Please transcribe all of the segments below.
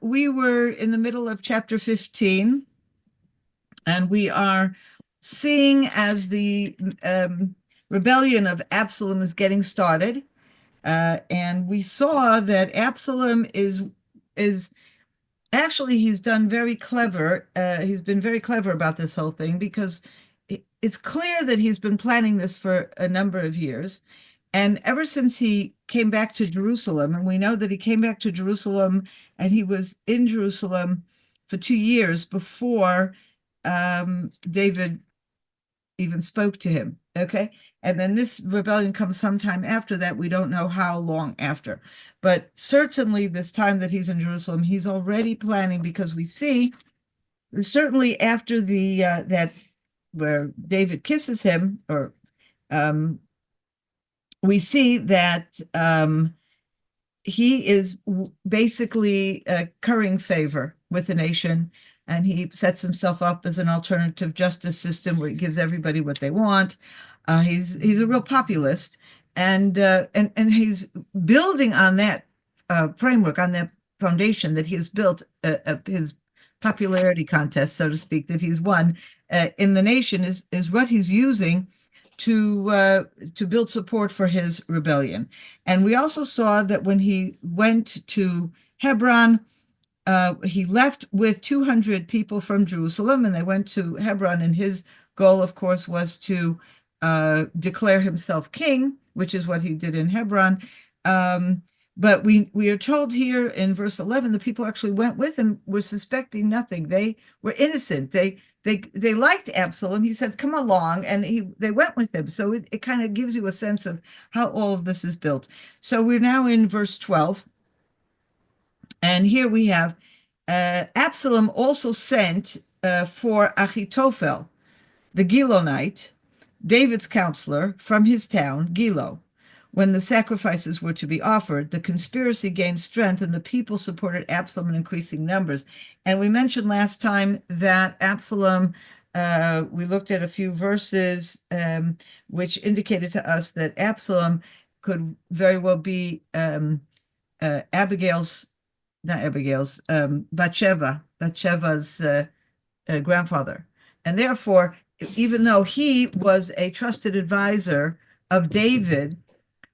we were in the middle of chapter 15, and we are seeing as the rebellion of Absalom is getting started. And we saw that Absalom is actually, he's done very clever. He's been very clever about this whole thing, because it's clear that he's been planning this for a number of years. And ever since he came back to Jerusalem, and we know that he came back to Jerusalem and he was in Jerusalem for 2 years before David even spoke to him. Okay. And then this rebellion comes sometime after that. We don't know how long after, but certainly this time that he's in Jerusalem, he's already planning, because we see certainly after the that where David kisses him, or we see that he is basically currying favor with the nation, and he sets himself up as an alternative justice system where he gives everybody what they want. He's a real populist, and he's building on that framework, on that foundation that he has built, his popularity contest, so to speak, that he's won in the nation is what he's using to build support for his rebellion. And we also saw that when he went to Hebron, he left with 200 people from Jerusalem, and they went to Hebron, and his goal, of course, was to declare himself king, which is what he did in Hebron. But we are told here in verse 11, the people actually went with him, were suspecting nothing. They were innocent. They liked Absalom. He said, come along, and they went with him. So it kind of gives you a sense of how all of this is built. So we're now in verse 12. And here we have Absalom also sent for Achitophel, the Gilonite, David's counselor, from his town, Gilo. When the sacrifices were to be offered, the conspiracy gained strength, and the people supported Absalom in increasing numbers. And we mentioned last time that Absalom, we looked at a few verses which indicated to us that Absalom could very well be Bathsheba's grandfather. And therefore, even though he was a trusted advisor of David,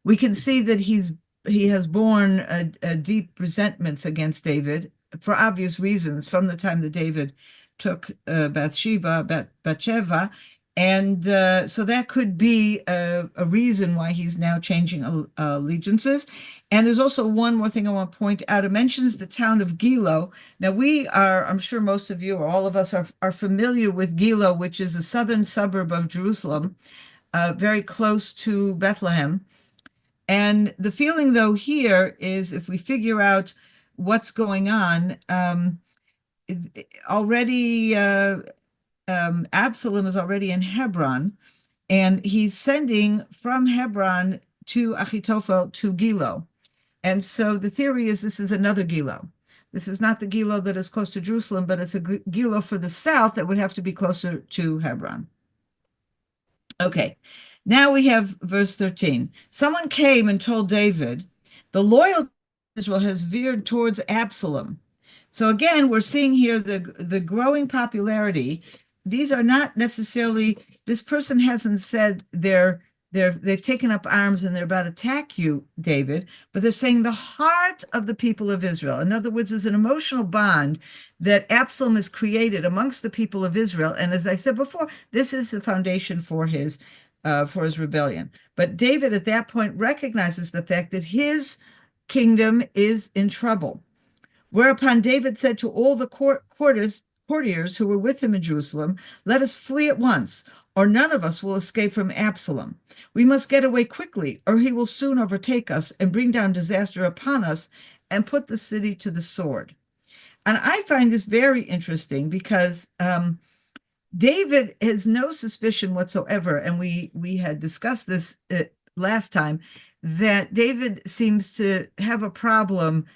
we can see that he has borne a deep resentments against David for obvious reasons from the time that David took Bathsheba, and so that could be a reason why he's now changing allegiances. And there's also one more thing I want to point out. It mentions the town of Gilo. Now we are, I'm sure most of you or all of us are familiar with Gilo, which is a southern suburb of Jerusalem, very close to Bethlehem. And the feeling, though, here is, if we figure out what's going on, already Absalom is already in Hebron, and he's sending from Hebron to Achitophel to Gilo. And so the theory is this is another Gilo. This is not the Gilo that is close to Jerusalem, but it's a Gilo for the south that would have to be closer to Hebron. Okay. Now we have verse 13. Someone came and told David, the loyalty of Israel has veered towards Absalom. So again, we're seeing here the growing popularity. These are not necessarily, this person hasn't said they've taken up arms and they're about to attack you, David, but they're saying the heart of the people of Israel. In other words, there's an emotional bond that Absalom has created amongst the people of Israel. And as I said before, this is the foundation for his rebellion. But David at that point recognizes the fact that his kingdom is in trouble. Whereupon David said to all the courtiers who were with him in Jerusalem, let us flee at once, or none of us will escape from Absalom. We must get away quickly, or he will soon overtake us and bring down disaster upon us and put the city to the sword. And I find this very interesting because David has no suspicion whatsoever, and we had discussed this last time, that David seems to have a problem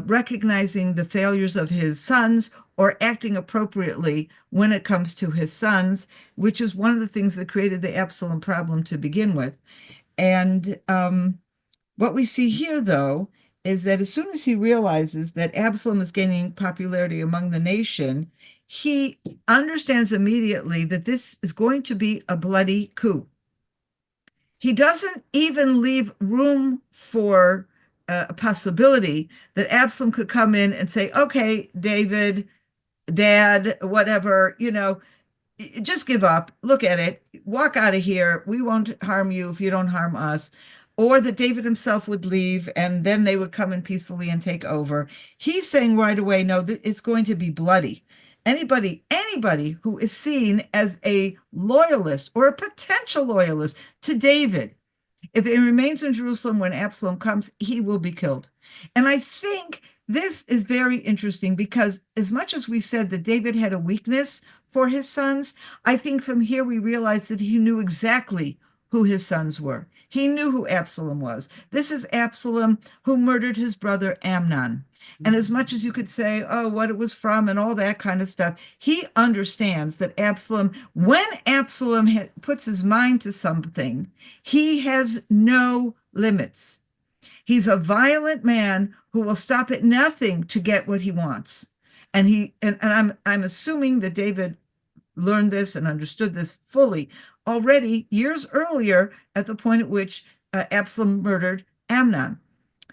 recognizing the failures of his sons or acting appropriately when it comes to his sons, which is one of the things that created the Absalom problem to begin with. And what we see here, though, is that as soon as he realizes that Absalom is gaining popularity among the nation, he understands immediately that this is going to be a bloody coup. He doesn't even leave room for a possibility that Absalom could come in and say, okay, David, dad, whatever, just give up, look at it, walk out of here. We won't harm you if you don't harm us. Or that David himself would leave and then they would come in peacefully and take over. He's saying right away, no, it's going to be bloody. Anybody who is seen as a loyalist or a potential loyalist to David, if he remains in Jerusalem when Absalom comes, he will be killed. And I think this is very interesting because as much as we said that David had a weakness for his sons, I think from here we realize that he knew exactly who his sons were. He knew who Absalom was. This is Absalom who murdered his brother Amnon. And as much as you could say, oh, what it was from and all that kind of stuff, he understands that Absalom, when Absalom puts his mind to something, he has no limits. He's a violent man who will stop at nothing to get what he wants. And I'm assuming that David learned this and understood this fully already years earlier at the point at which Absalom murdered Amnon.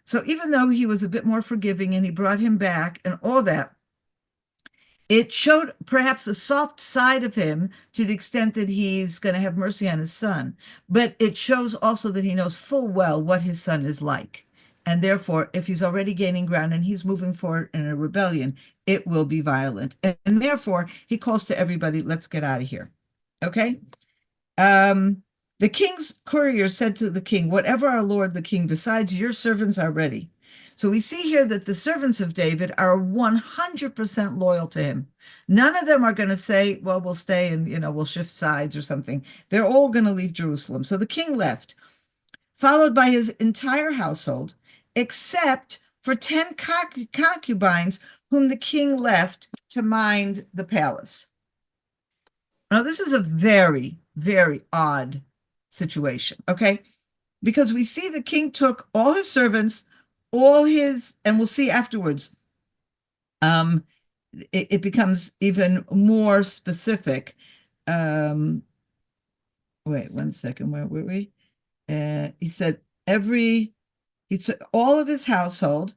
So even though he was a bit more forgiving and he brought him back and all that, it showed perhaps a soft side of him to the extent that he's going to have mercy on his son. But it shows also that he knows full well what his son is like. And therefore, if he's already gaining ground and he's moving forward in a rebellion, it will be violent. And therefore, he calls to everybody, let's get out of here. Okay? The king's courier said to the king, whatever our lord the king decides, your servants are ready. So we see here that the servants of David are 100% loyal to him. None of them are going to say, well, we'll stay and, we'll shift sides or something. They're all going to leave Jerusalem. So the king left, followed by his entire household, except for 10 concubines whom the king left to mind the palace. Now, this is a very, very odd situation, okay? Because we see the king took all his servants, and we'll see afterwards, it becomes even more specific. Wait 1 second, where were we? He said he took all of his household,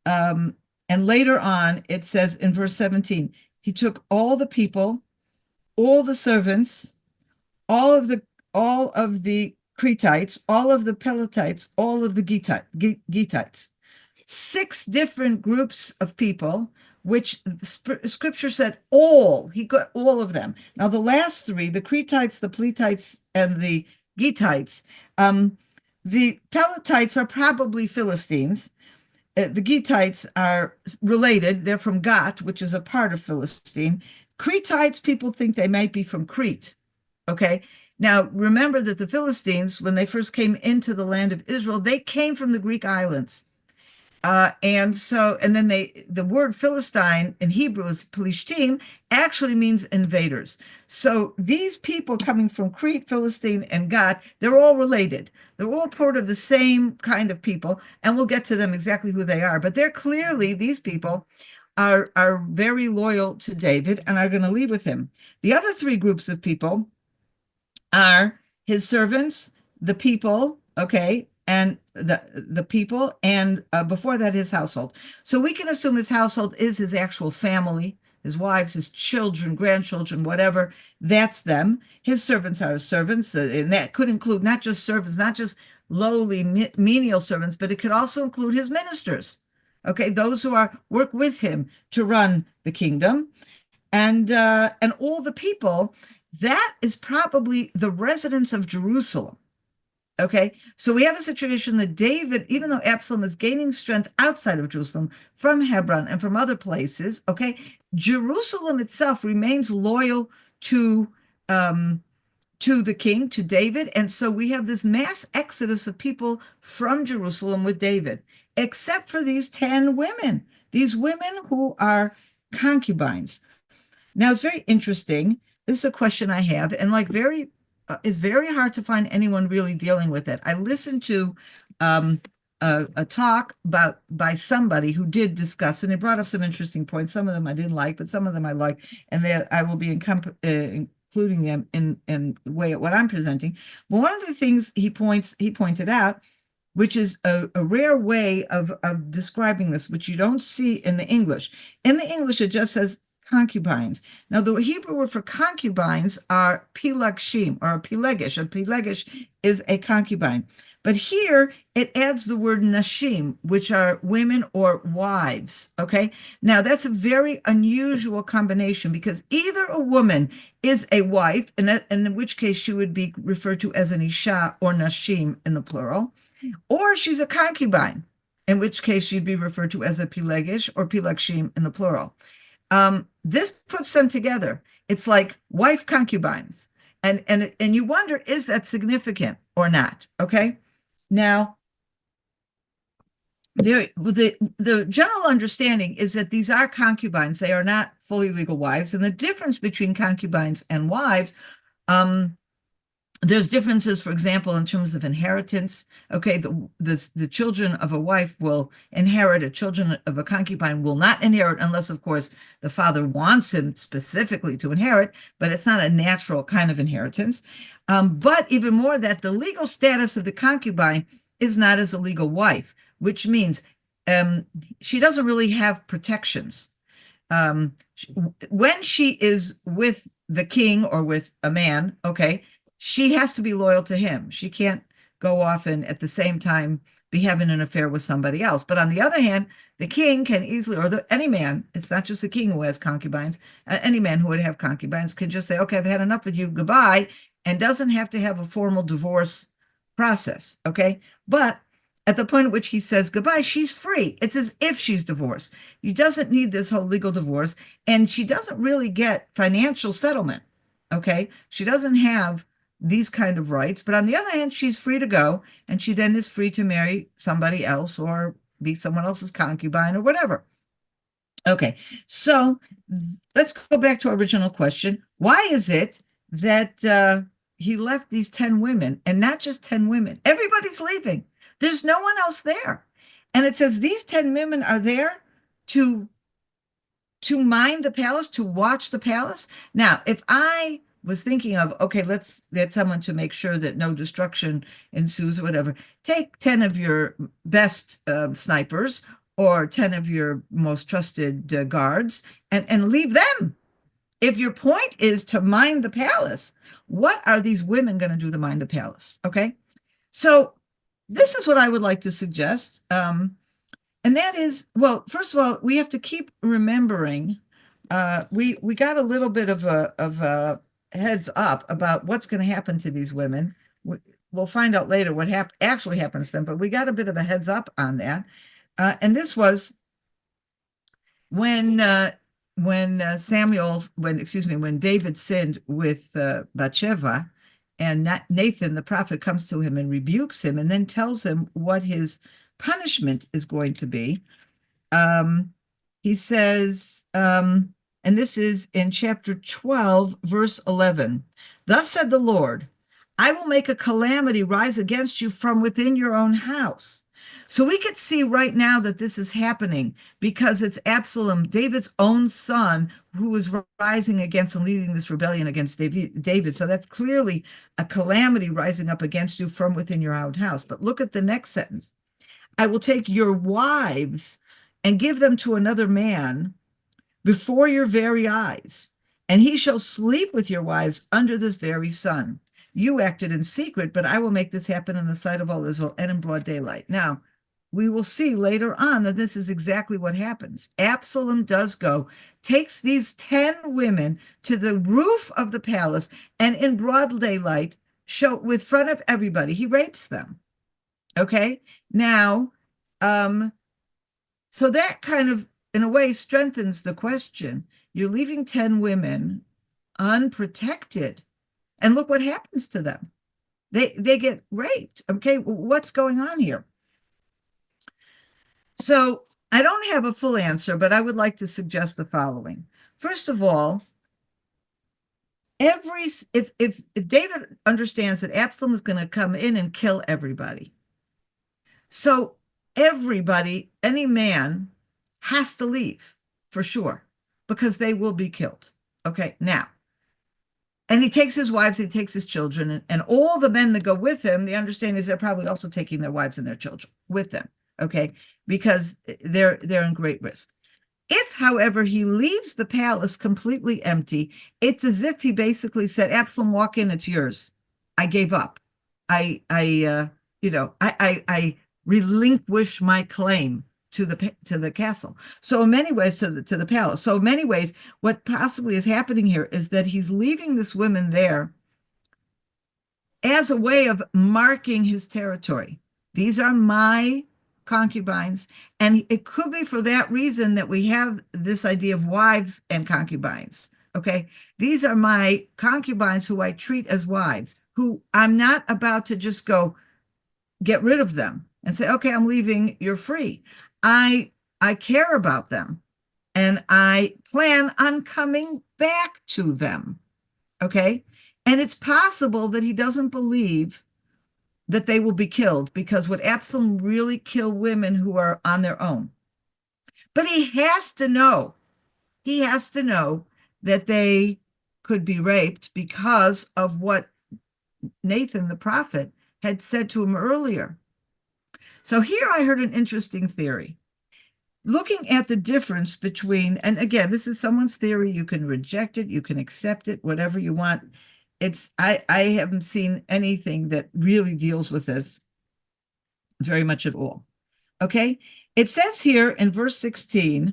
and later on, it says in verse 17, he took all the people, all the servants, all of the Cretites, all of the Pelatites, all of the Gittites. 6 different groups of people, which scripture said he got all of them. Now, the last 3, the Cretites, the Pelatites, and the Gittites, the Pelatites are probably Philistines. The Gittites are related. They're from Gat, which is a part of Philistine. Cretites, people think they might be from Crete. Okay. Now, remember that the Philistines, when they first came into the land of Israel, they came from the Greek islands. And then the word Philistine in Hebrew is Pelishtim, actually means invaders. So these people coming from Crete, Philistine, and Gat, they're all related. They're all part of the same kind of people, and we'll get to them exactly who they are. But these people are very loyal to David and are going to leave with him. The other 3 groups of people are his servants, the people, okay, and the people, and before that, his household. So we can assume his household is his actual family, his wives, his children, grandchildren, whatever. That's them. His servants are his servants, and that could include not just servants, not just lowly menial servants, but it could also include his ministers. Okay, those who work with him to run the kingdom, and all the people. That is probably the residents of Jerusalem. Okay, so we have a situation that David, even though Absalom is gaining strength outside of Jerusalem, from Hebron and from other places, okay, Jerusalem itself remains loyal to the king, to David. And so we have this mass exodus of people from Jerusalem with David, except for these 10 women, these women who are concubines. Now, it's very interesting. This is a question I have, and it's very hard to find anyone really dealing with it. I listened to a talk by somebody who did discuss, and they brought up some interesting points. Some of them I didn't like, but some of them I like, and I will be including them in the way what I'm presenting. But one of the things he pointed out, which is a rare way of describing this, which you don't see in the English. In the English, it just says concubines. Now, the Hebrew word for concubines are pilagshim, or a pilegish. A pilegish is a concubine. But here, it adds the word nashim, which are women or wives, okay? Now, that's a very unusual combination because either a woman is a wife, and in which case she would be referred to as an isha or nashim in the plural, or she's a concubine, in which case she'd be referred to as a pilegish or pilagshim in the plural. This puts them together. It's like wife concubines. And you wonder, is that significant or not? Okay. Now, the general understanding is that these are concubines. They are not fully legal wives. And the difference between concubines and wives, there's differences, for example, in terms of inheritance. Okay, the children of a wife will inherit, the children of a concubine will not inherit unless, of course, the father wants him specifically to inherit, but it's not a natural kind of inheritance. But even more that the legal status of the concubine is not as a legal wife, which means she doesn't really have protections. When she is with the king or with a man, okay, she has to be loyal to him. She can't go off and at the same time be having an affair with somebody else. But on the other hand, the king can easily, or any man, it's not just the king who has concubines, any man who would have concubines can just say, okay, I've had enough with you, goodbye, and doesn't have to have a formal divorce process, okay? But at the point at which he says goodbye, she's free. It's as if she's divorced. She doesn't need this whole legal divorce, and she doesn't really get financial settlement, okay? She doesn't have these kind of rights, but on the other hand, she's free to go, and she then is free to marry somebody else or be someone else's concubine or whatever. Okay, so let's go back to our original question. Why is it that he left these 10 women, and not just 10 women? Everybody's leaving. There's no one else there. And it says these 10 women are there to mind the palace, to watch the palace. Now, if I was thinking of, okay, let's get someone to make sure that no destruction ensues or whatever, take 10 of your best snipers or 10 of your most trusted guards and leave them. If your point is to mind the palace, what are these women going to do to mind the palace? Okay, so this is what I would like to suggest. And that is, well, first of all, we have to keep remembering, we got a little bit of a heads up about what's going to happen to these women. We'll find out later what actually happens to them, but we got a bit of a heads up on that. And this was when David sinned with Bathsheba, and Nathan, the prophet, comes to him and rebukes him and then tells him what his punishment is going to be. He says, and this is in chapter 12, verse 11. Thus said the Lord, I will make a calamity rise against you from within your own house. So we could see right now that this is happening because it's Absalom, David's own son, who is rising against and leading this rebellion against David. So that's clearly a calamity rising up against you from within your own house. But look at the next sentence. I will take your wives and give them to another man before your very eyes, and he shall sleep with your wives under this very sun. You acted in secret, but I will make this happen in the sight of all Israel and in broad daylight. Now, we will see later on that this is exactly what happens. Absalom does go, takes these 10 women to the roof of the palace, and in broad daylight, with front of everybody, he rapes them. Okay? Now, so that kind of, in a way, strengthens the question. You're leaving 10 women unprotected, and look what happens to them. They get raped. Okay, what's going on here? So I don't have a full answer, but I would like to suggest the following. First of all, if David understands that Absalom is going to come in and kill everybody, so everybody, any man has to leave for sure because they will be killed. Okay, now, and he takes his wives, he takes his children, and all the men that go with him, the understanding is they're probably also taking their wives and their children with them, okay, because they're in great risk. If, however, he leaves the palace completely empty, it's as if he basically said, Absalom, walk in, it's yours. I gave up. I relinquish my claim to the castle. So in many ways, to the palace. So in many ways, what possibly is happening here is that he's leaving this woman there as a way of marking his territory. These are my concubines, and it could be for that reason that we have this idea of wives and concubines. Okay, these are my concubines who I treat as wives, who I'm not about to just go get rid of them and say, okay, I'm leaving, you're free. I care about them, and I plan on coming back to them. Okay, and it's possible that he doesn't believe that they will be killed, because would Absalom really kill women who are on their own? But he has to know that they could be raped because of what Nathan the prophet had said to him earlier. So here I heard an interesting theory. Looking at the difference between, and again, this is someone's theory, you can reject it, you can accept it, whatever you want. I haven't seen anything that really deals with this very much at all. Okay, it says here in verse 16,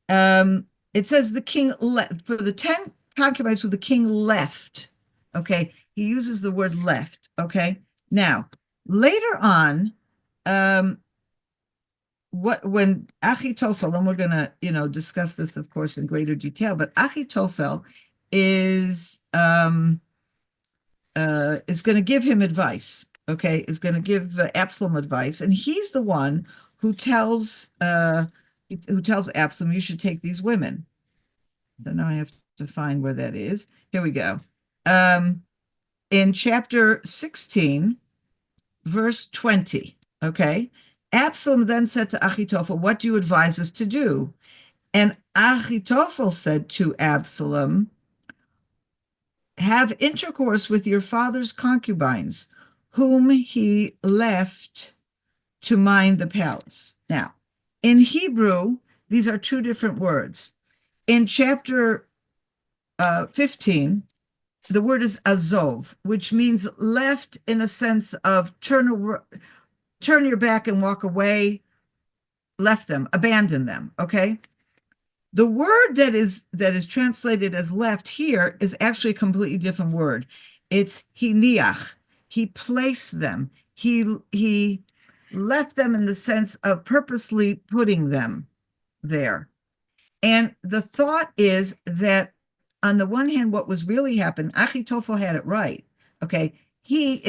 it says the king left, for the 10 concubines who the king left. Okay, he uses the word left. Okay, now later on, when Achitophel, and we're gonna discuss this, of course, in greater detail, but Achitophel is going to give him advice. Okay, is going to give Absalom advice, and he's the one who tells Absalom, you should take these women. So now I have to find where that is. Here we go. In chapter 16, verse 20. Okay, Absalom then said to Achitophel, what do you advise us to do? And Achitophel said to Absalom, have intercourse with your father's concubines, whom he left to mind the palace. Now, in Hebrew, these are two different words. In chapter 15, the word is azov, which means left in a sense of turn your back and walk away, left them, abandon them, okay? The word that is translated as left here is actually a completely different word. It's hiniach. He placed them. He left them in the sense of purposely putting them there. And the thought is that on the one hand, what was really happening, Achitophel had it right. Okay, he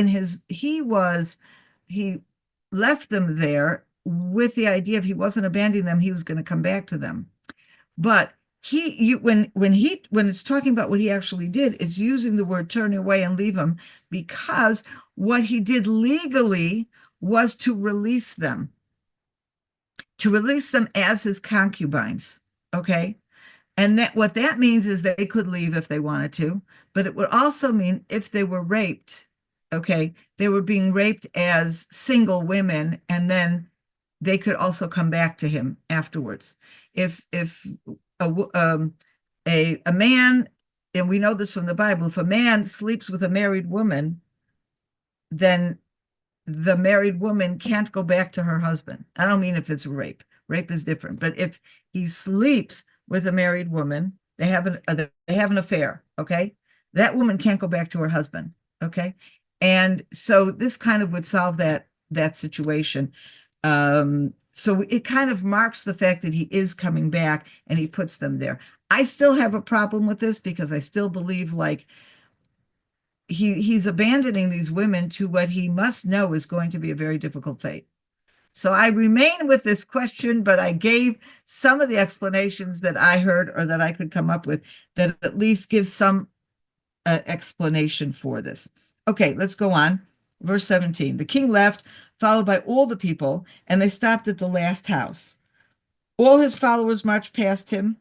left them there with the idea if he wasn't abandoning them, he was going to come back to them. But when it's talking about what he actually did, it's using the word turn away and leave them, because what he did legally was to release them as his concubines. Okay. And what that means is they could leave if they wanted to, but it would also mean if they were raped, okay, they were being raped as single women, and then they could also come back to him afterwards. If a man, and we know this from the Bible, if a man sleeps with a married woman, then the married woman can't go back to her husband. I don't mean if it's rape. Rape is different. But if he sleeps with a married woman, they have an affair, okay? That woman can't go back to her husband, okay? And so this kind of would solve that situation. So it kind of marks the fact that he is coming back and he puts them there. I still have a problem with this because I still believe like he's abandoning these women to what he must know is going to be a very difficult fate. So I remain with this question, but I gave some of the explanations that I heard or that I could come up with that at least gives some explanation for this. Okay, let's go on. Verse 17, the king left, followed by all the people, and they stopped at the last house. All his followers marched past him,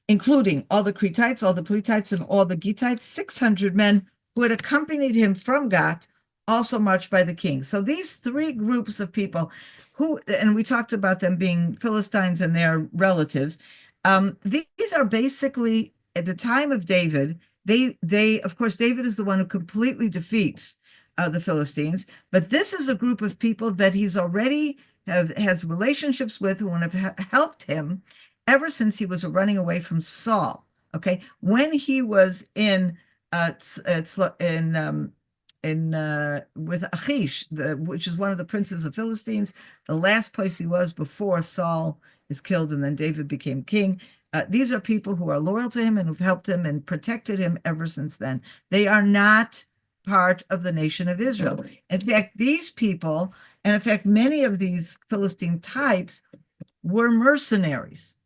including all the Cretites, all the Peletites, and all the Gittites. 600 men who had accompanied him from Gath also marched by the king. So these three groups of people who, and we talked about them being Philistines and their relatives, these are basically, at the time of David, they of course, David is the one who completely defeats the Philistines, but this is a group of people that he's already has relationships with, who have helped him ever since he was running away from Saul. Okay, when he was in with Achish, which is one of the princes of Philistines, the last place he was before Saul is killed and then David became king. These are people who are loyal to him and who've helped him and protected him ever since then. They are not part of the nation of Israel. In fact, these people, and in fact, many of these Philistine types were mercenaries.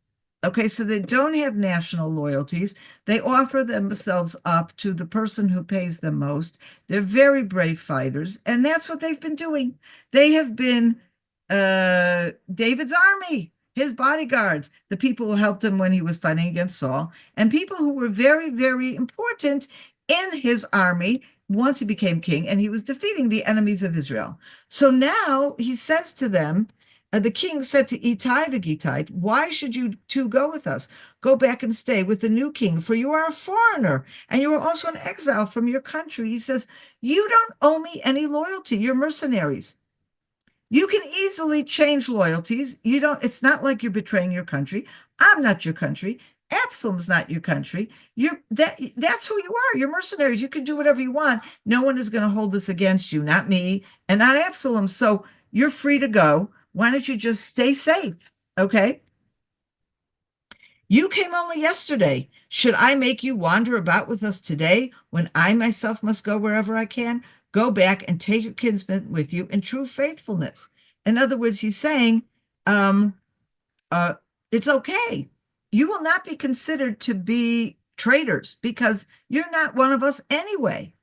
Okay, so they don't have national loyalties. They offer themselves up to the person who pays them most. They're very brave fighters, and that's what they've been doing. They have been David's army, his bodyguards, the people who helped him when he was fighting against Saul, and people who were very, very important in his army once he became king and he was defeating the enemies of Israel. So now he says to them, the king said to Ittai the Gittite, "Why should you two go with us? Go back and stay with the new king, for you are a foreigner, and you are also an exile from your country." He says, "You don't owe me any loyalty. You're mercenaries. You can easily change loyalties. You don't, it's not like you're betraying your country. I'm not your country. Absalom's not your country. That's who you are. You're mercenaries. You can do whatever you want. No one is going to hold this against you, not me and not Absalom. So you're free to go. Why don't you just stay safe? Okay. You came only yesterday. Should I make you wander about with us today when I myself must go wherever I can? Go back and take your kinsmen with you in true faithfulness." In other words, he's saying, it's okay. You will not be considered to be traitors because you're not one of us anyway.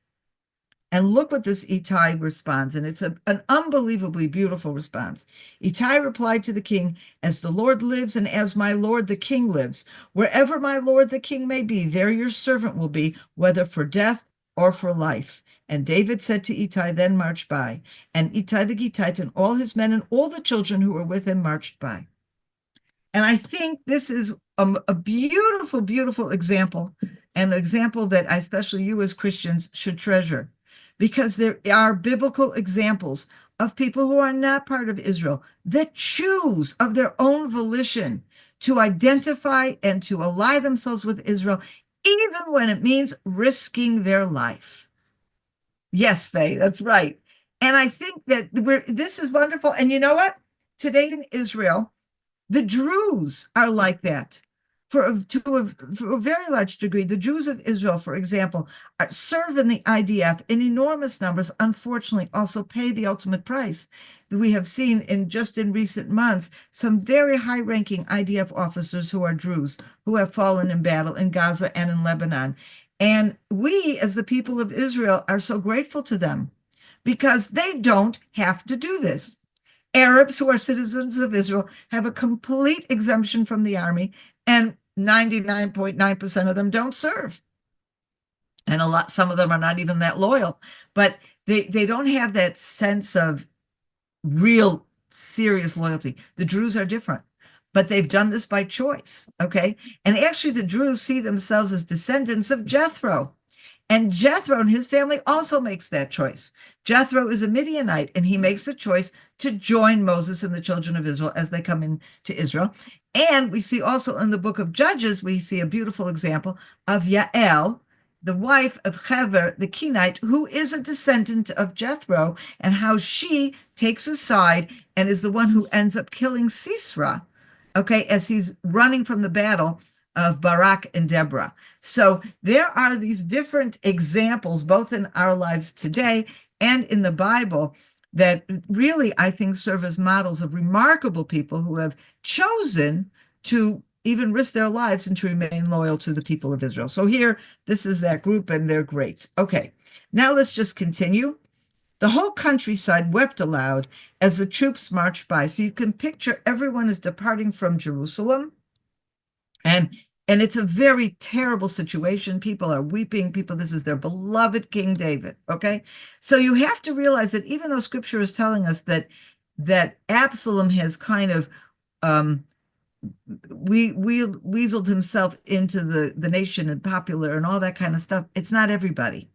And look what this Ittai responds, and it's an unbelievably beautiful response. Ittai replied to the king, "As the Lord lives and as my lord the king lives, wherever my lord the king may be, there your servant will be, whether for death or for life." And David said to Ittai, then marched by. And Ittai the Gittite and all his men and all the children who were with him marched by. And I think this is a beautiful, beautiful example, and an example that especially you as Christians should treasure, because there are biblical examples of people who are not part of Israel that choose of their own volition to identify and to ally themselves with Israel, even when it means risking their life. Yes, Faye, that's right. And I think that this is wonderful. And you know what? Today in Israel, the Druze are like that. For a very large degree, the Jews of Israel, for example, serve in the IDF in enormous numbers, unfortunately also pay the ultimate price. We have seen in recent months some very high-ranking IDF officers who are Druze, who have fallen in battle in Gaza and in Lebanon. And we, as the people of Israel, are so grateful to them because they don't have to do this. Arabs who are citizens of Israel have a complete exemption from the army, and 99.9% of them don't serve. And some of them are not even that loyal, but they don't have that sense of real serious loyalty. The Druze are different, but they've done this by choice, okay? And actually the Druze see themselves as descendants of Jethro. And Jethro and his family also makes that choice. Jethro is a Midianite, and he makes the choice to join Moses and the children of Israel as they come into Israel. And we see also in the book of Judges, we see a beautiful example of Yael, the wife of Hever, the Kenite, who is a descendant of Jethro, and how she takes a side and is the one who ends up killing Sisera, okay, as he's running from the battle of Barak and Deborah. So there are these different examples, both in our lives today and in the Bible, that really, I think, serve as models of remarkable people who have chosen to even risk their lives and to remain loyal to the people of Israel. So here, this is that group, and they're great. Okay, now let's just continue. The whole countryside wept aloud as the troops marched by. So you can picture everyone is departing from Jerusalem. And it's a very terrible situation. People are weeping. This is their beloved King David. Okay. So you have to realize that even though scripture is telling us that Absalom has kind of weaseled himself into the nation and popular and all that kind of stuff, it's not everybody.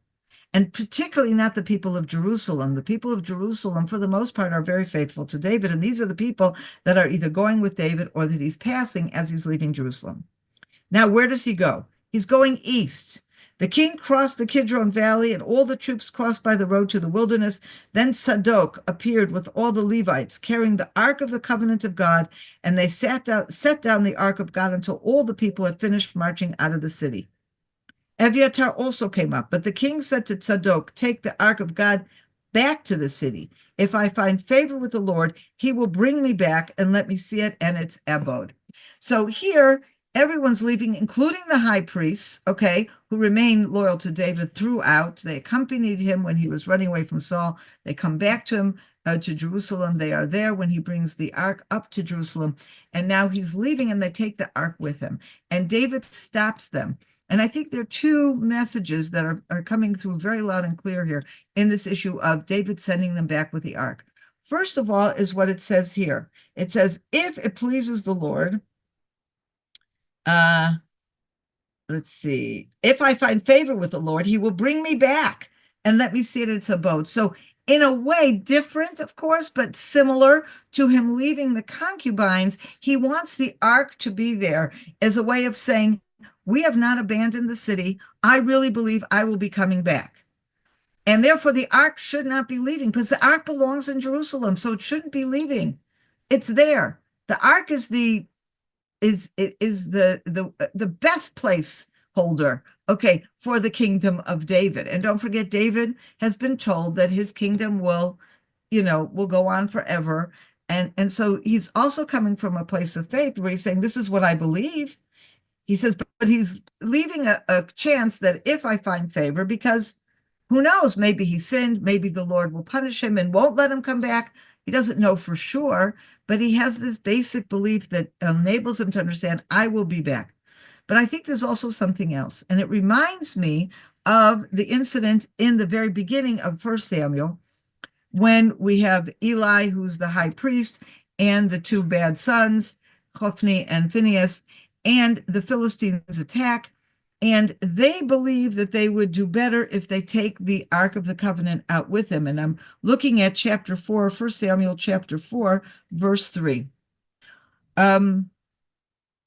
And particularly not the people of Jerusalem. The people of Jerusalem, for the most part, are very faithful to David. And these are the people that are either going with David or that he's passing as he's leaving Jerusalem. Now, where does he go? He's going east. The king crossed the Kidron Valley, and all the troops crossed by the road to the wilderness. Then Zadok appeared with all the Levites, carrying the Ark of the Covenant of God, and they set down the Ark of God until all the people had finished marching out of the city. Eviatar also came up, but the king said to Zadok, "Take the Ark of God back to the city. If I find favor with the Lord, he will bring me back and let me see it and its abode." So here, everyone's leaving, including the high priests, okay, who remain loyal to David throughout. They accompanied him when he was running away from Saul. They come back to him to Jerusalem. They are there when he brings the ark up to Jerusalem. And now he's leaving and they take the ark with him. And David stops them. And I think there are two messages that are coming through very loud and clear here in this issue of David sending them back with the ark. First of all is what it says here. It says, if it pleases the Lord, let's see, if I find favor with the Lord, he will bring me back and let me see it in its abode. So in a way, different, of course, but similar to him leaving the concubines, he wants the ark to be there as a way of saying, we have not abandoned the city. I really believe I will be coming back. And therefore, the ark should not be leaving because the ark belongs in Jerusalem, so it shouldn't be leaving. It's there. The ark is the best place holder, okay, for the kingdom of David. And don't forget, David has been told that his kingdom will go on forever. And so he's also coming from a place of faith where he's saying, this is what I believe. He says, but he's leaving a chance that if I find favor, because who knows, maybe he sinned, maybe the Lord will punish him and won't let him come back. He doesn't know for sure, but he has this basic belief that enables him to understand, I will be back. But I think there's also something else. And it reminds me of the incident in the very beginning of 1 Samuel, when we have Eli, who's the high priest, and the two bad sons, Hophni and Phinehas, and the Philistines attack, and they believe that they would do better if they take the Ark of the Covenant out with them. And I'm looking at chapter 4, 1 Samuel chapter 4, verse 3. Let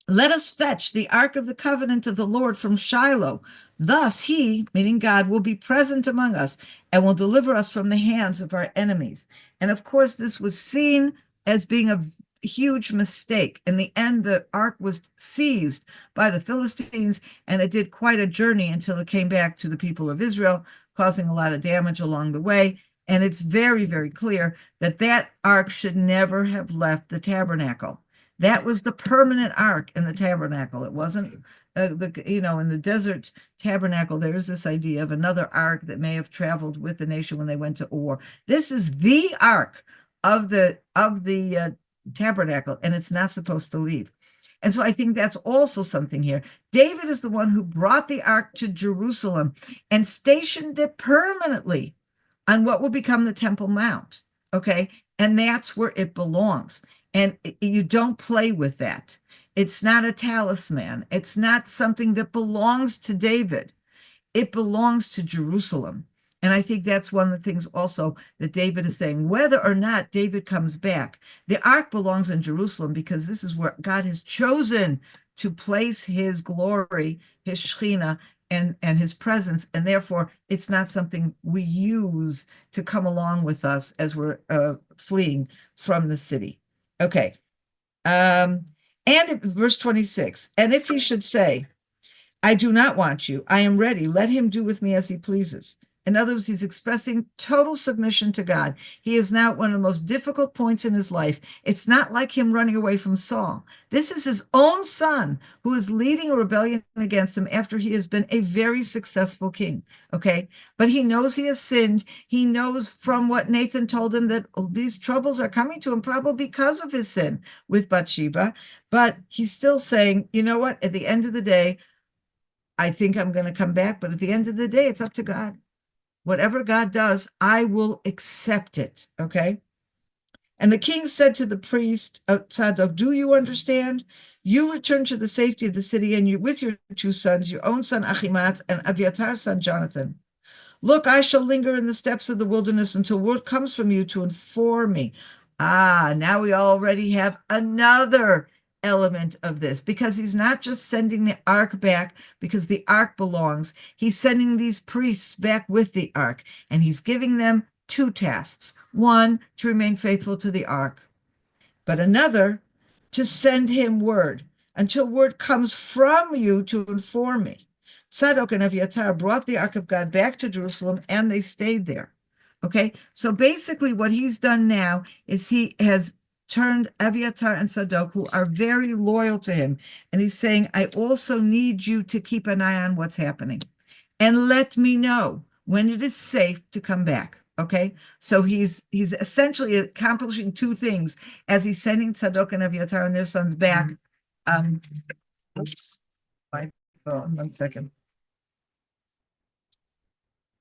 us fetch the Ark of the Covenant of the Lord from Shiloh. Thus he, meaning God, will be present among us and will deliver us from the hands of our enemies. And of course, this was seen as being a huge mistake. In the end, the ark was seized by the Philistines, and it did quite a journey until it came back to the people of Israel, causing a lot of damage along the way. And it's very, very clear that that ark should never have left the tabernacle. That was the permanent ark in the tabernacle. It wasn't in the desert tabernacle, there is this idea of another ark that may have traveled with the nation when they went to war. This is the ark of the tabernacle, and it's not supposed to leave. And so I think that's also something here. David is the one who brought the ark to Jerusalem and stationed it permanently on what will become the Temple Mount, okay? And that's where it belongs. And you don't play with that. It's not a talisman. It's not something that belongs to David. It belongs to Jerusalem. And I think that's one of the things also that David is saying, whether or not David comes back, the ark belongs in Jerusalem because this is where God has chosen to place his glory, his Shekhinah, and his presence. And therefore, it's not something we use to come along with us as we're fleeing from the city. Okay. And verse 26, and if he should say, I do not want you, I am ready, let him do with me as he pleases. In other words, he's expressing total submission to God. He is now at one of the most difficult points in his life. It's not like him running away from Saul. This is his own son who is leading a rebellion against him after he has been a very successful king. Okay. But he knows he has sinned. He knows from what Nathan told him that these troubles are coming to him probably because of his sin with Bathsheba. But he's still saying, you know what? At the end of the day, I think I'm going to come back. But at the end of the day, it's up to God. Whatever God does, I will accept it. Okay. And the king said to the priest Tzadok, do you understand? You return to the safety of the city and you with your two sons, your own son Achimaaz and Aviatar's son Jonathan. Look, I shall linger in the steppes of the wilderness until word comes from you to inform me. Now we already have another element of this, because he's not just sending the ark back because the ark belongs. He's sending these priests back with the ark, and he's giving them two tasks. One, to remain faithful to the ark, but another, to send him word until word comes from you to inform me. Tzadok and Aviatar brought the ark of God back to Jerusalem, and they stayed there. Okay, so basically what he's done now is he has turned Aviatar and Tzadok, who are very loyal to him, and he's saying, I also need you to keep an eye on what's happening and let me know when it is safe to come back. Okay, so he's essentially accomplishing two things as he's sending Tzadok and Aviatar and their sons back. Oops, my phone, 1 second.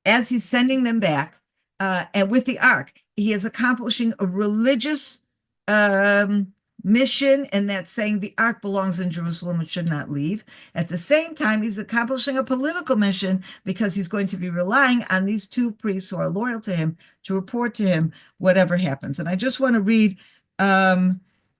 As he's sending them back, and with the ark, he is accomplishing a religious mission, and that's saying the ark belongs in Jerusalem and should not leave. At the same time, he's accomplishing a political mission because he's going to be relying on these two priests who are loyal to him to report to him whatever happens. And I just want to read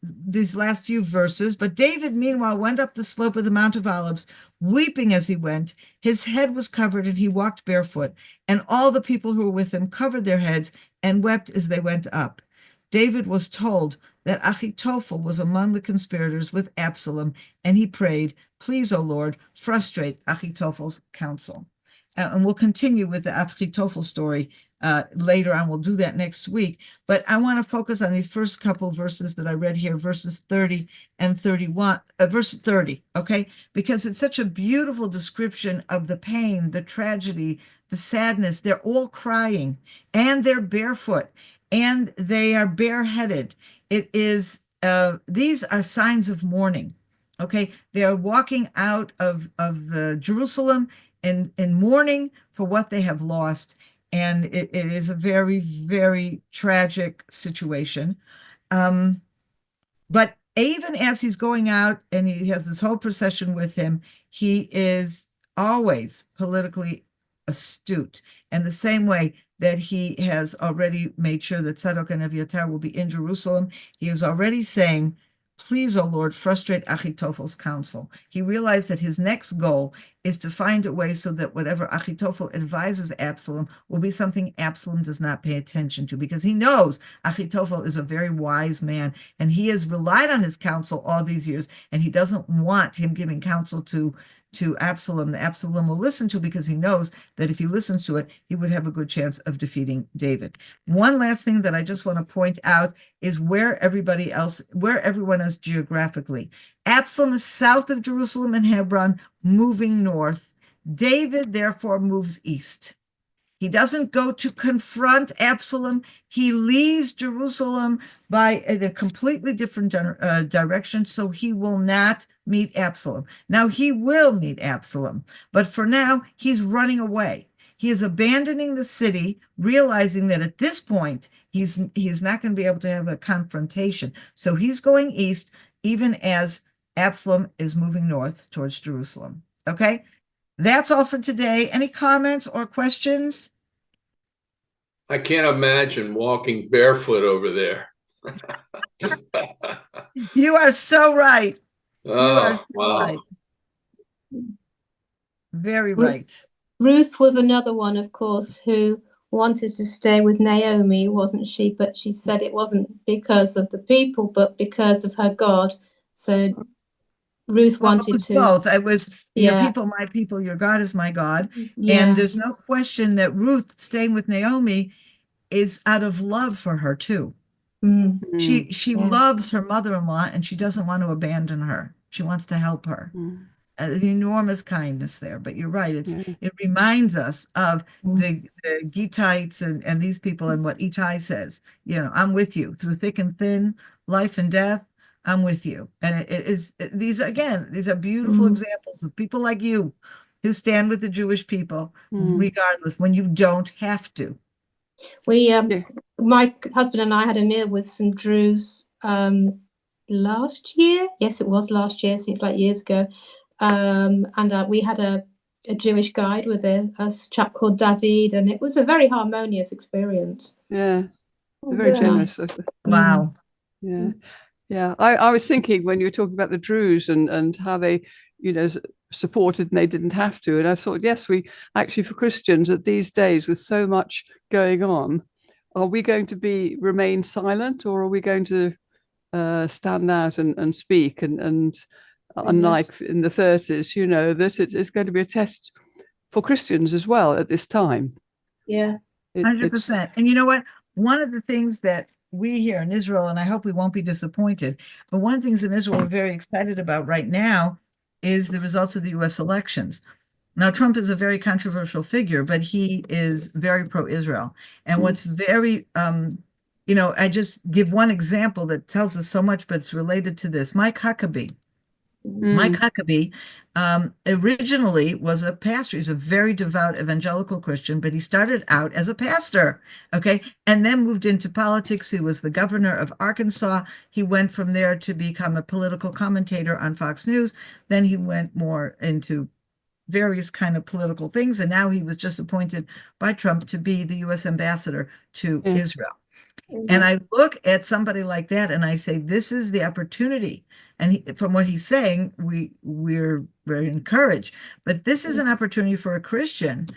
these last few verses. But David, meanwhile, went up the slope of the Mount of Olives, weeping as he went. His head was covered, and he walked barefoot. And all the people who were with him covered their heads and wept as they went up. David was told that Achitophel was among the conspirators with Absalom, and he prayed, please, O Lord, frustrate Achitophel's counsel. And we'll continue with the Achitophel story later on. We'll do that next week. But I want to focus on these first couple of verses that I read here, verses 30 and 31, verse 30, okay? Because it's such a beautiful description of the pain, the tragedy, the sadness. They're all crying, and they're barefoot, and they are bareheaded. It is, these are signs of mourning, okay? They are walking out of Jerusalem in mourning for what they have lost. And it is a very, very tragic situation. But even as he's going out and he has this whole procession with him, he is always politically astute. And the same way that he has already made sure that Tzadok and Aviatar will be in Jerusalem, he is already saying, please, O Lord, frustrate Achitophel's counsel. He realized that his next goal is to find a way so that whatever Achitophel advises Absalom will be something Absalom does not pay attention to, because he knows Achitophel is a very wise man, and he has relied on his counsel all these years, and he doesn't want him giving counsel to Absalom that Absalom will listen to, because he knows that if he listens to it, he would have a good chance of defeating David. One last thing that I just want to point out is where everyone is geographically. Absalom is south of Jerusalem and Hebron, moving north. David, therefore, moves east. He doesn't go to confront Absalom. He leaves Jerusalem in a completely different direction, so he will not meet Absalom. Now, he will meet Absalom, but for now, he's running away. He is abandoning the city, realizing that at this point, he's not going to be able to have a confrontation. So he's going east, even as Absalom is moving north towards Jerusalem. Okay? That's all for today. Any comments or questions? I can't imagine walking barefoot over there. You are so right. You are so right. Very right. Ruth was another one, of course, who wanted to stay with Naomi, wasn't she? But she said it wasn't because of the people, but because of her God. So Ruth Well, it wanted was to. both. It was your Yeah. people, my people, your God is my God. Yeah. And there's no question that Ruth staying with Naomi is out of love for her too. Mm. She Yeah. loves her mother-in-law and she doesn't want to abandon her. She wants to help her. An enormous kindness there. But you're right. It reminds us of the Gittites and these people and what Ittai says. I'm with you through thick and thin, life and death. I'm with you. And these are beautiful examples of people like you who stand with the Jewish people, regardless, when you don't have to. My husband and I had a meal with some Druze last year. Yes, it was last year, seems like years ago. And we had a Jewish guide with a chap called David, and it was a very harmonious experience. Yeah, very generous. Wow. Yeah. I was thinking when you were talking about the Druze and how they, supported and they didn't have to. And I thought, yes, we actually, for Christians at these days with so much going on, are we going to remain silent, or are we going to stand out and speak? And unlike in the 30s, that it's going to be a test for Christians as well at this time. Yeah. 100%. And you know what? One of the things that we here in Israel, and I hope we won't be disappointed, but one of the things in Israel we're very excited about right now is the results of the US elections. Now, Trump is a very controversial figure, but he is very pro-Israel. And what's very, I just give one example that tells us so much, but it's related to this. Mike Huckabee originally was a pastor. He's a very devout evangelical Christian, but he started out as a pastor, okay, and then moved into politics. He was the governor of Arkansas. He went from there to become a political commentator on Fox News. Then he went more into various kind of political things, and now he was just appointed by Trump to be the U.S. ambassador to Israel. And I look at somebody like that and I say, this is the opportunity. And from what he's saying, we're very encouraged. But this is an opportunity for a Christian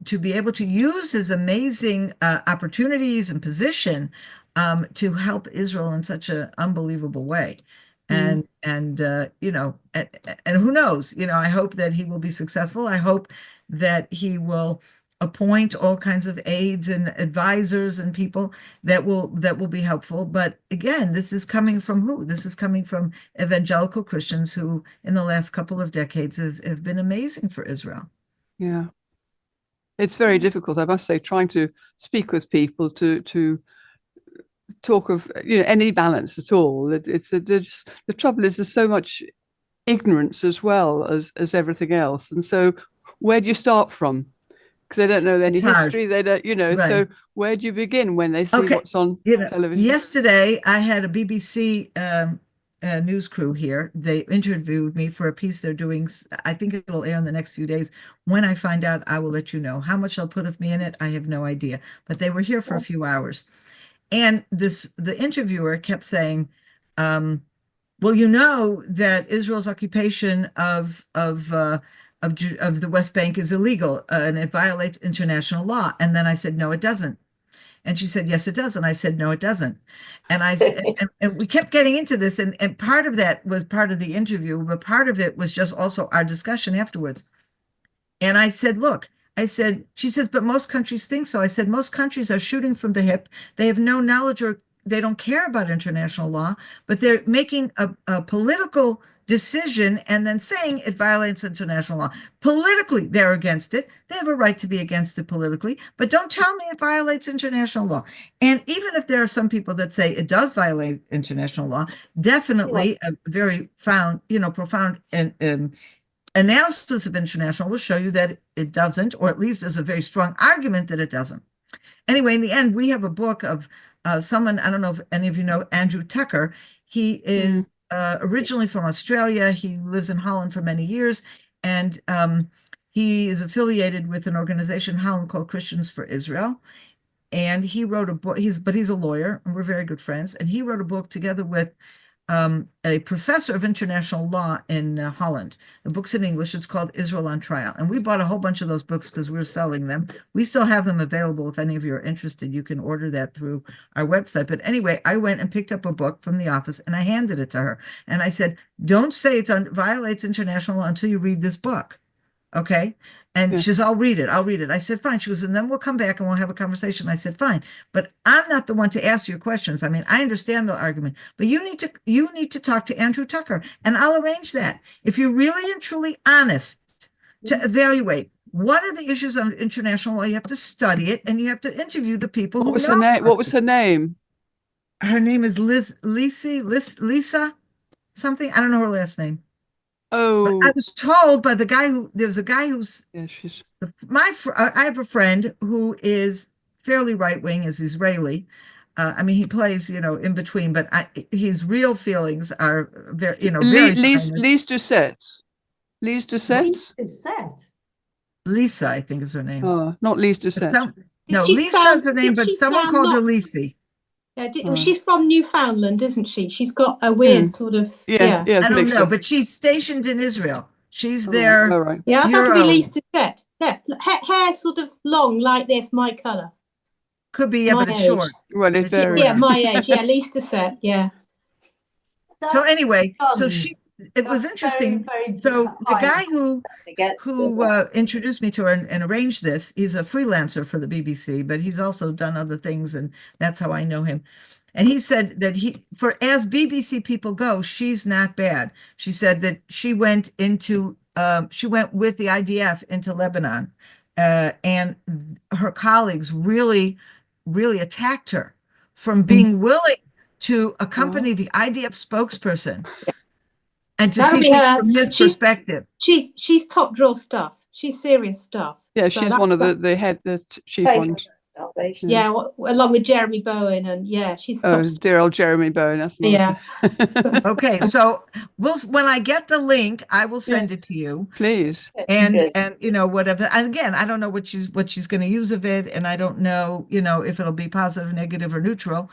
to be able to use his amazing opportunities and position to help Israel in such an unbelievable way. And who knows, I hope that he will be successful. I hope that he will appoint all kinds of aides and advisors and people that will be helpful. But again, this is coming from who? This is coming from evangelical Christians who in the last couple of decades have been amazing for Israel. Yeah. It's very difficult, I must say, trying to speak with people to talk of any balance at all. The trouble is there's so much ignorance as well as everything else. And so where do you start from? Because they don't know any history. They don't, Right. So where do you begin when they see what's on television? Yesterday, I had a BBC news crew here. They interviewed me for a piece they're doing. I think it'll air in the next few days. When I find out, I will let you know. How much they'll put of me in it, I have no idea. But they were here for a few hours. And the interviewer kept saying, well, that Israel's occupation of the West Bank is illegal and it violates international law. And then I said, no, it doesn't. And she said, yes, it does. And I said, no, it doesn't. And I said, and we kept getting into this. And part of that was part of the interview, but part of it was just also our discussion afterwards. And I said, look, she says, but most countries think so. I said, most countries are shooting from the hip. They have no knowledge or they don't care about international law, but they're making a political decision and then saying it violates international law. Politically, they're against it. They have a right to be against it politically, but don't tell me it violates international law. And even if there are some people that say it does violate international law, definitely a very profound analysis of international will show you that it doesn't, or at least there's a very strong argument that it doesn't. Anyway, in the end, we have a book of someone, I don't know if any of you know Andrew Tucker. He is originally from Australia. He lives in Holland for many years, and he is affiliated with an organization in Holland called Christians for Israel. And he wrote a book. He's a lawyer, and we're very good friends. And he wrote a book together with a professor of international law in Holland. The book's in English. It's called Israel on Trial. And we bought a whole bunch of those books because we were selling them. We still have them available. If any of you are interested, you can order that through our website. But anyway, I went and picked up a book from the office and I handed it to her. And I said, don't say it violates international law until you read this book. Okay. And she says, I'll read it. I'll read it. I said, fine. She goes, and then we'll come back and we'll have a conversation. I said, fine. But I'm not the one to ask your questions. I mean, I understand the argument, but you need to talk to Andrew Tucker, and I'll arrange that. If you're really and truly honest to evaluate what are the issues of international law, you have to study it and you have to interview the people who know. What was her name? Her name is Lisa something. I don't know her last name. Oh, but I was told by there's a guy who's she's I have a friend who is fairly right wing, is Israeli. I mean, he plays, in between, but his real feelings are very, very. Lise Doucette. Lisa, I think is her name. Oh, not Lise Doucette. No, Lisa's her name, but someone called her Lisi. Yeah, she's from Newfoundland, isn't she? She's got a weird sort of I don't know, but she's stationed in Israel. She's there. All right. Yeah, I thought it would be Lise Doucette. Yeah, hair sort of long like this, my colour. Could be, but it's short. Well, it varies. Yeah, my age. Yeah, Lise Doucette. Yeah. So anyway, it was interesting. So the guy who introduced me to her and arranged this, he's a freelancer for the BBC, but he's also done other things, and that's how I know him. And he said that as BBC people go, she's not bad. She said that she went with the IDF into Lebanon, and her colleagues really, really attacked her from being willing to accompany the IDF spokesperson. And to see from his perspective. She's top drawer stuff. She's serious stuff. Yeah, she's one of the chief ones. Yeah, along with Jeremy Bowen, and she's dear old Jeremy Bowen. That's Okay, so when I get the link, I will send it to you, please. And whatever. And again, I don't know what she's going to use of it, and I don't know if it'll be positive, negative, or neutral.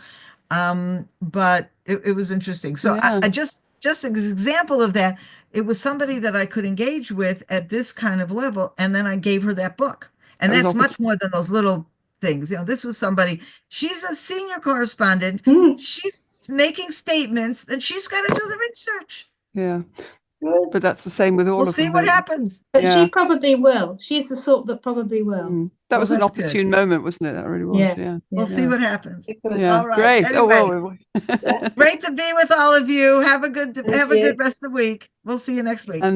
But it was interesting. So I just an example of that, it was somebody that I could engage with at this kind of level, and then I gave her that book. And that's much more than those little things. This was somebody, she's a senior correspondent, she's making statements, and she's got to do the research. Yeah. But that's the same with all of them. We'll see what happens. But she probably will. She's the sort that probably will. That was an opportune moment, wasn't it? That really was. Yeah. We'll see what happens. Yeah. All right. Great. Anyway, great to be with all of you. Have a good rest of the week. We'll see you next week. And